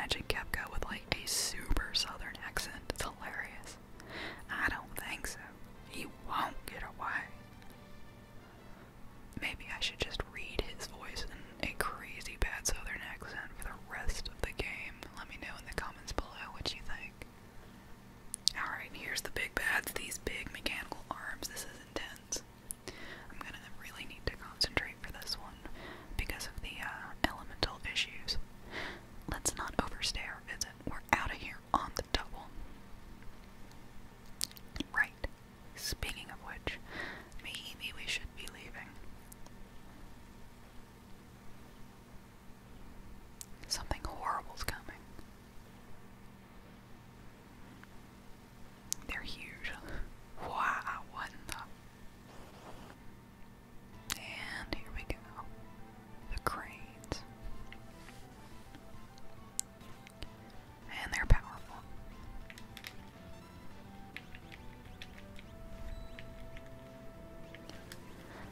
imagine Kepka with like a super southern accent? It's hilarious. I don't think so. He won't get away. Maybe I should just read his voice in a crazy bad southern accent for the rest of the game. Let me know in the comments below what you think. Alright, here's the big bads, these big mechanical arms. This is intense. I'm gonna really need to concentrate for this one because of the elemental issues. Let's not overstay our visit. We're out of here on the double. Right. Speaking of which, maybe we should be leaving. Something horrible's coming. They're huge. Wow, what the? And here we go. The cranes. And they're powerful.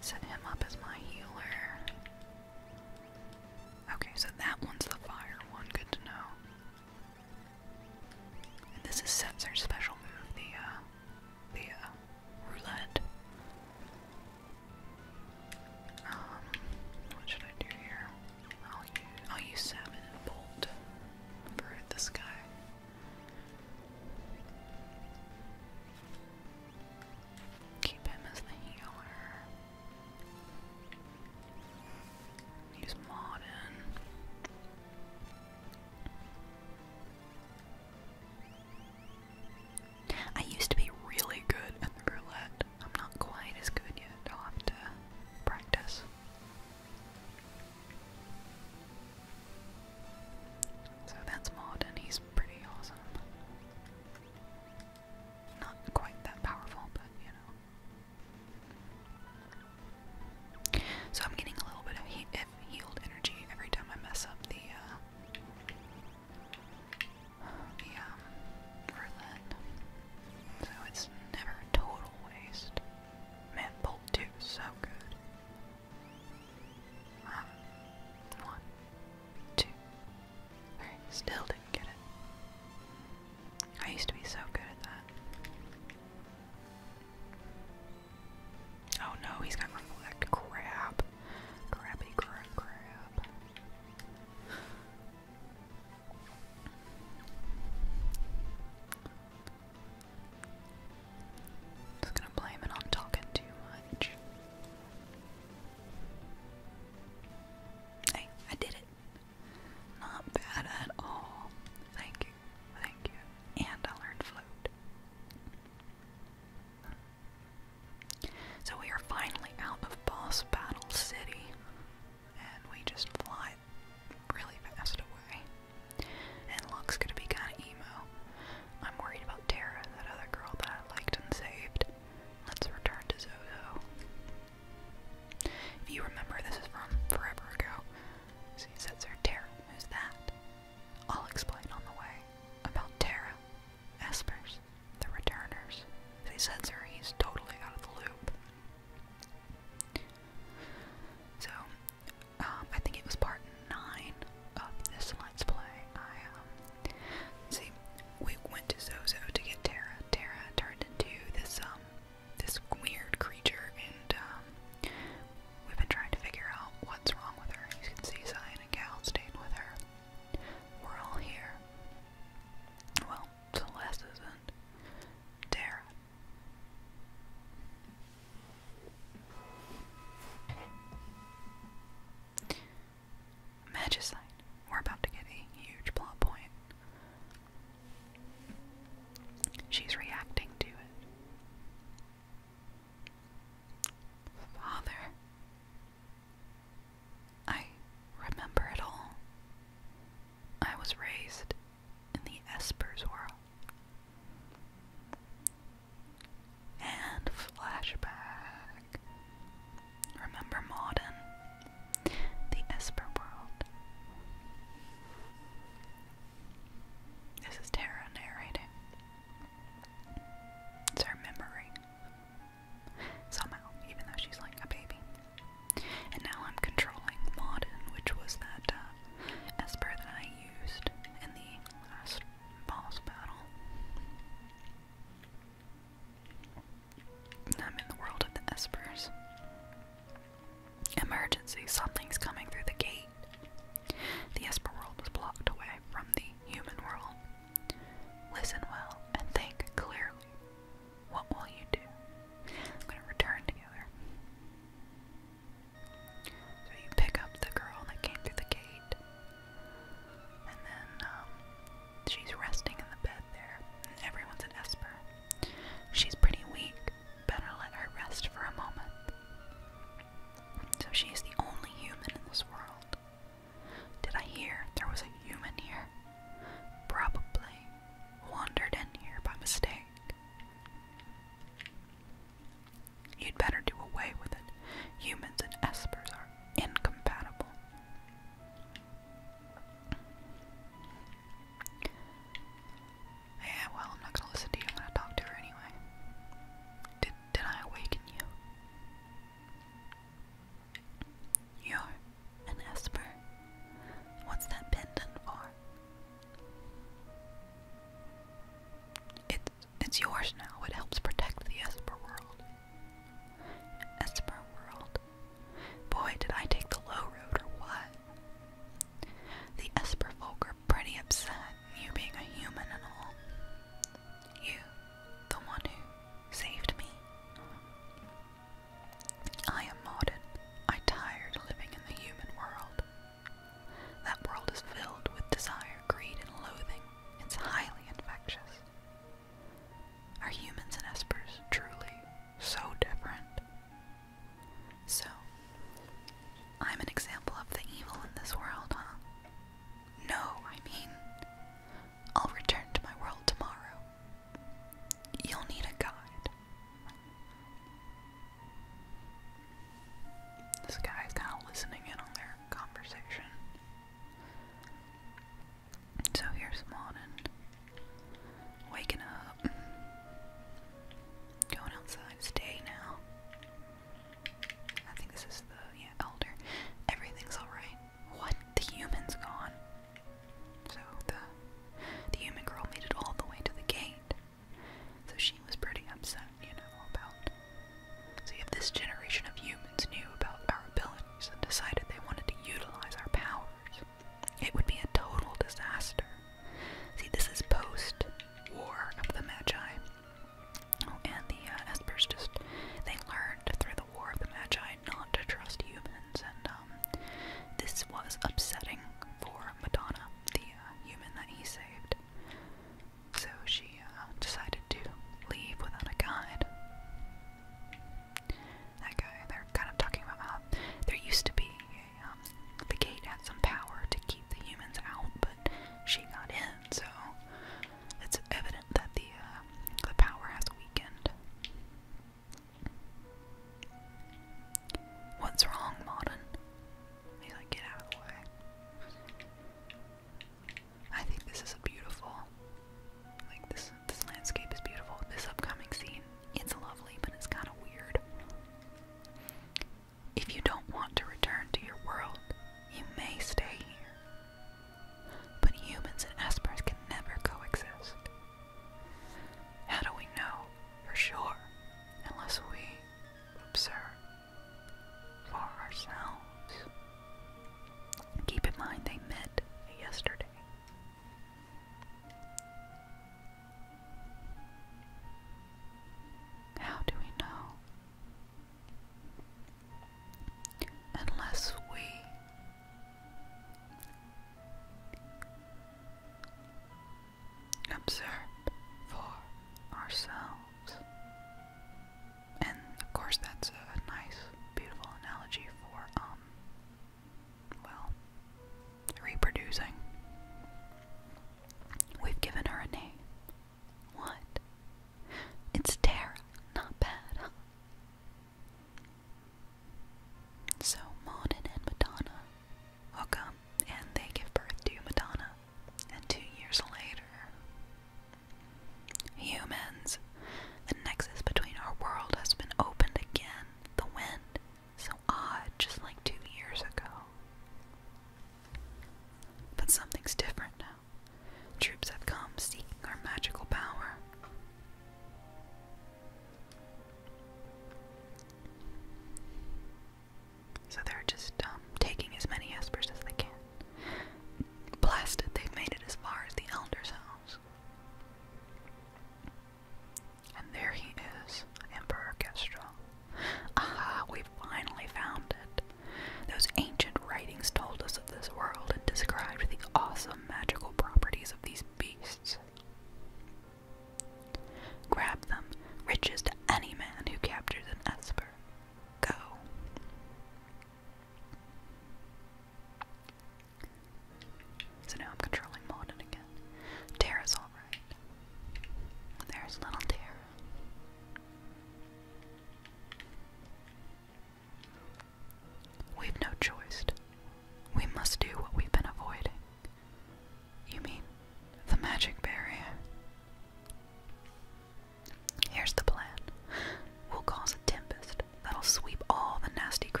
Set him up as my healer. Okay, so that one's the fire one. Good to know. And this is Setzer's special move, the roulette. What should I do here? I'll use Salmon and Bolt for this guy. Keep him as the healer. Use Modern. I used to be really good at the roulette. I'm not quite as good yet. I'll have to practice. So that's Modern. He's pretty awesome. Not quite that powerful, but you know. So I'm getting a little bit of healed energy every time I mess up the roulette. So it's never a total waste. Man, Bolt 2 is so good. 1, 2, 3. Still didn't get it. I used to be so good at that. Oh no, he's got reflect. Crap. Crappy crap. Just gonna blame it on talking too much. Hey, I did it. Not bad at all.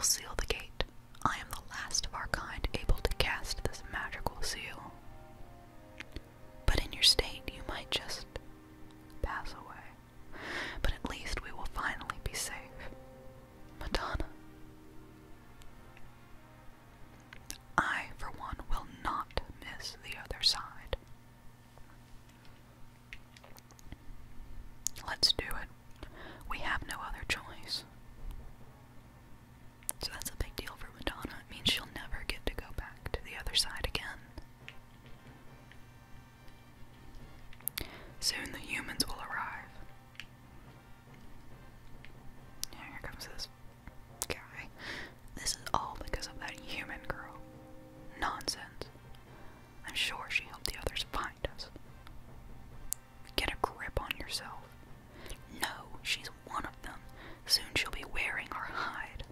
seal the gate. I am the last of our kind able to cast this magical seal. But in your state, you might just pass away. But at least we will finally be safe. Madonna. I, for one, will not miss the other side. Let's do it. We have no other choice. So that's a big deal for Madonna. It means she'll never get to go back to the other side again. Soon the humans will arrive. Yeah, here comes this guy. This is all because of that human girl. Nonsense. I'm sure she helped the others find us. Get a grip on yourself. No, she's one of them. Soon she'll be wearing our hide.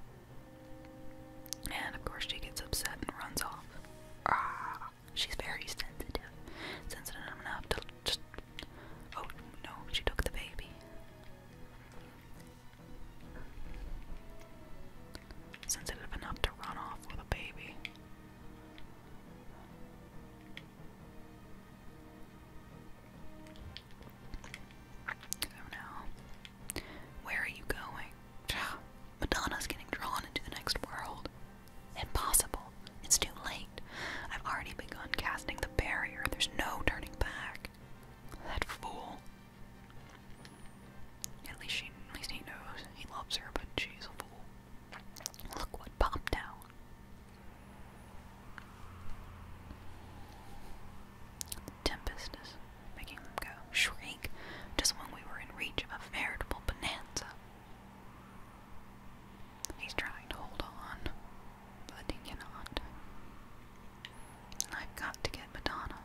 And of course she gets upset and runs off. Ah, she's very sensitive. Sensitive enough to just... Oh, no, she took the baby. Sensitive enough to run off with a baby. So now, where are you going? Madonna's getting drawn into the next world. Impossible. It's too late. I've already begun casting the barrier. There's no turning back. That fool. At least he knows. He loves her, but she's a fool. Look what popped out. Tempest is making him go shriek just when we were in reach of a veritable bonanza. He's trying to hold on, but he cannot. I've got to get Madonna.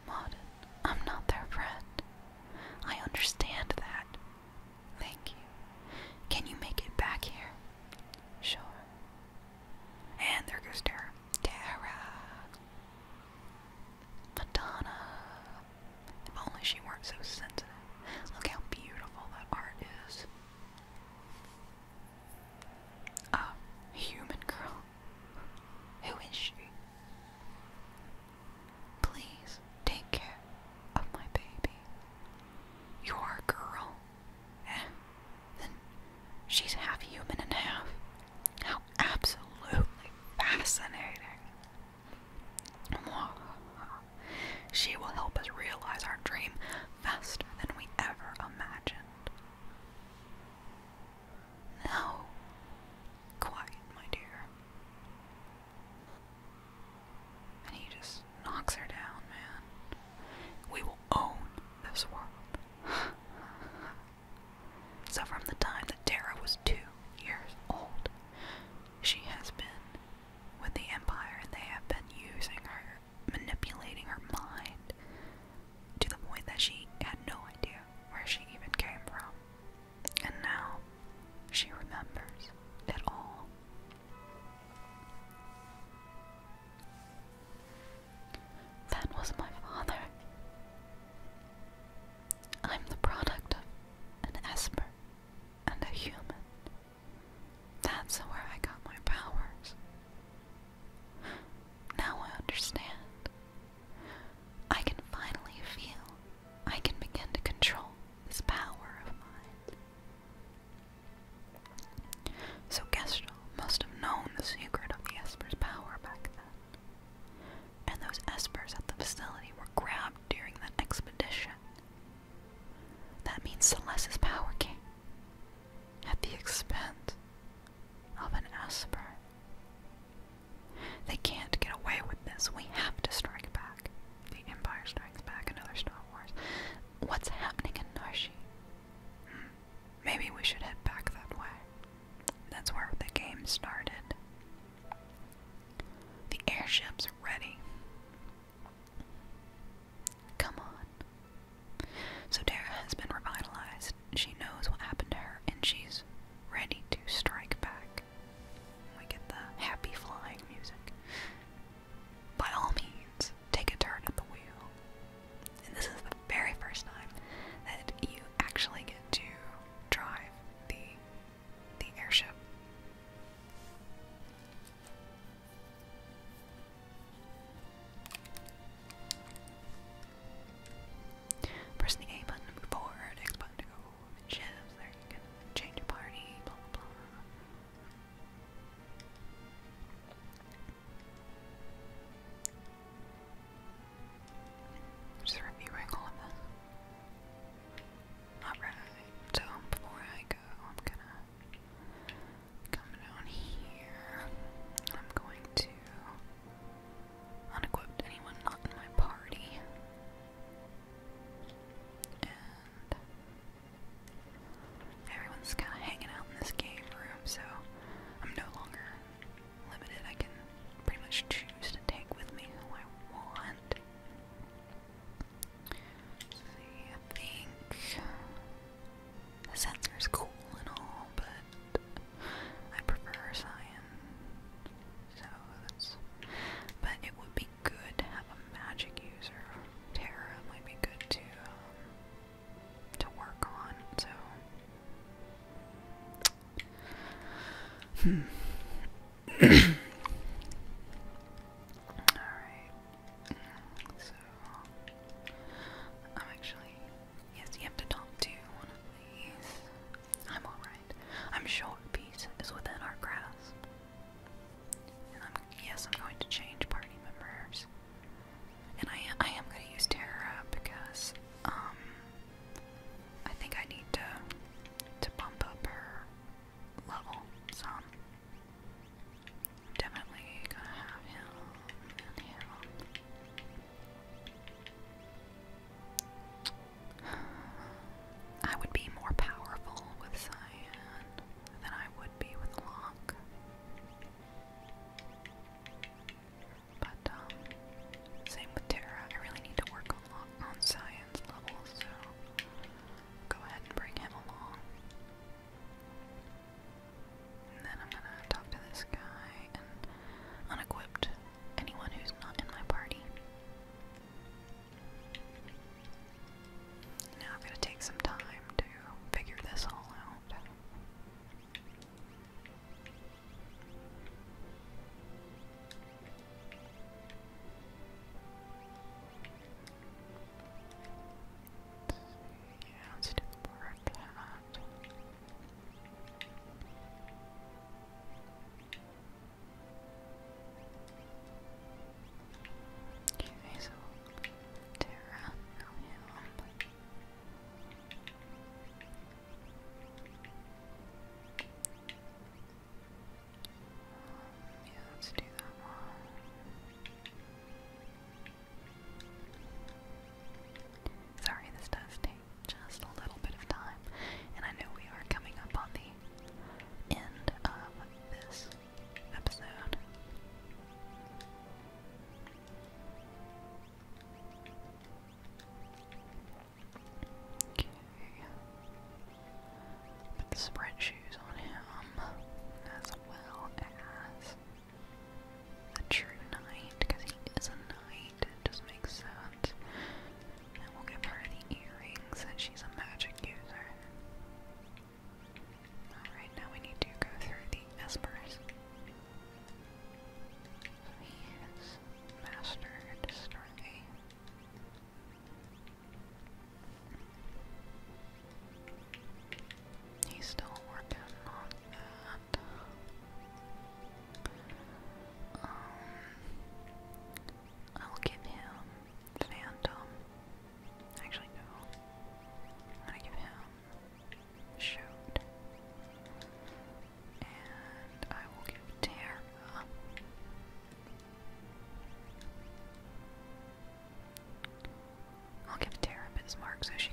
Mauden, I'm not their friend. I understand that. Thank you. Can you make it back here? Sure. And there goes Tara. Tara. Madonna. If only she weren't so sensitive. Look how beautiful that art is. A human girl. Who is she? Please take care of my baby. Your girl. Then she's half human and half. How absolutely fascinating. She will help us realize our dream faster than we ever imagined. Now, quiet, my dear. And he just knocks her down, man. We will own this world. So from the time that Tara was 2 years old, she has been with the Empire, and they have been using her, manipulating her mind, to the point that she had no idea where she even came from. And now, she remembers it all. That was my father. I'm the product of an Esper and a human. That's where I got my powers. Now I understand. I can finally feel. I can begin to control this power of mine. So Kestrel must have known the secret of the Esper's power back then. And those Espers at the facility were grabbed during that expedition. That means Celeste's power came at the expense of an Esper. They can't get away with this. We have to strike back. The Empire Strikes Back, another Star Wars. What's happening in Narshe? Maybe we should head back that way. That's where the game started. The airships are ready. Come on. So Tara has been revitalized. She knows what happened to her, and she's ready to strike back. We get the happy flying music. By all means, take a turn at the wheel. And this is the very first time that you actually get to drive the airship. just choose to take with me who I want. Let's see, I think the sensor's cool and all, but I prefer cyan. So that's, but it would be good to have a magic user. Terra might be good to work on. So, Alright. So, I'm actually, yes, you have to talk to one of these. I'm alright. I'm sure peace is within our grasp. And yes, I'm going to change party members. And I am going to use Terra because, I think I need to bump up her level some. Definitely gonna have him and him. I would be more powerful with Cyan than I would be with Locke. But, same with Terra. I really need to work on Cyan's level, so go ahead and bring him along. And then I'm gonna talk to this guy and unequipped anyone who's not in my party. Now I'm gonna take some time to figure this all out. Yeah, let's do the part of that. Okay, so Terra, now him. Yeah, let's do that one. Sorry, this does take just a little bit of time, and I know we are coming up on the end of this episode. Okay. Put the spread shoes on him, as well as the true knight, because he is a knight. It just makes sense. And we'll give her the earrings, and she's a magic user. Alright, now we need to go through the espers. So he is mastered stray. He's still working on that. I'll give him Phantom. Actually, no. I'm gonna give him Shoot. And I will give Terra. I'll give Terra Bismarck so she